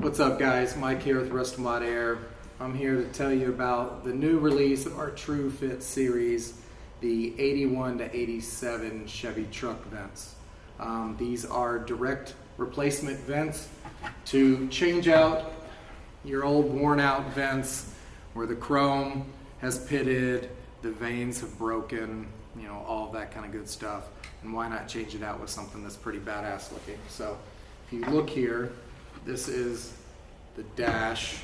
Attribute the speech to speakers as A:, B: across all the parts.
A: What's up guys, Mike here with Rustamod Air. I'm here to tell you about the new release of our TruFit series, the 81 to 87 Chevy truck vents. These are direct replacement vents to change out your old worn out vents where the chrome has pitted, the vanes have broken, you know, all of that kind of good stuff. And why not change it out with something that's pretty badass looking? So if you look here, this is the dash.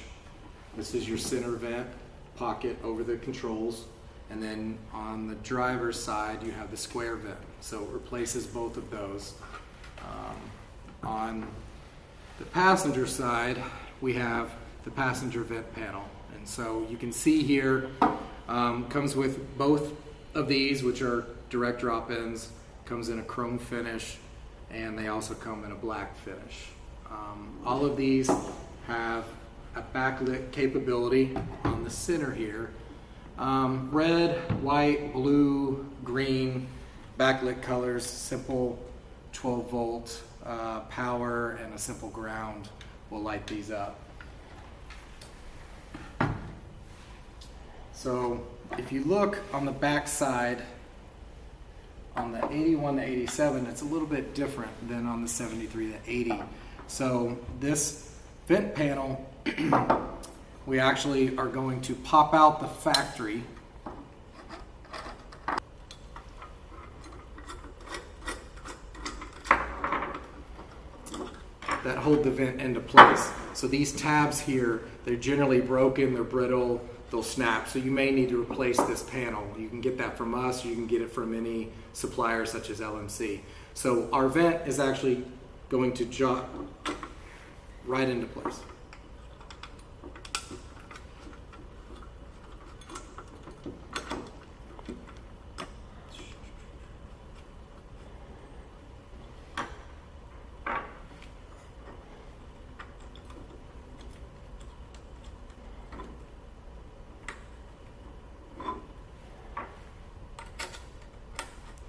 A: This is your center vent pocket over the controls. And then on the driver's side, you have the square vent. So it replaces both of those. On the passenger side, we have the passenger vent panel. And so you can see here, comes with both of these, which are direct drop-ins, comes in a chrome finish, and they also come in a black finish. All of these have a backlit capability on the center here. Red, white, blue, green, backlit colors, simple 12 volt power, and a simple ground will light these up. So if you look on the back side, on the 81 to 87, it's a little bit different than on the 73 to 80. So this vent panel, we actually are going to pop out the factory that hold the vent into place. So these tabs here, they're generally broken, they're brittle, they'll snap. So you may need to replace this panel. You can get that from us, you can get it from any supplier such as LMC. So our vent is actually going to jut right into place.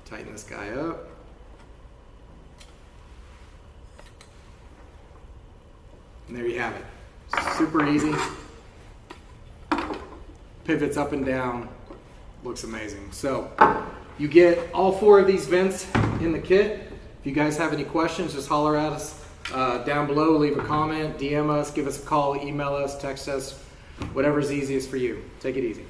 A: Tighten this guy up. And there you have it. Super easy. Pivots up and down. Looks amazing. So you get all four of these vents in the kit. If you guys have any questions, just holler at us down below, leave a comment, DM us, give us a call, email us, text us, whatever's easiest for you. Take it easy.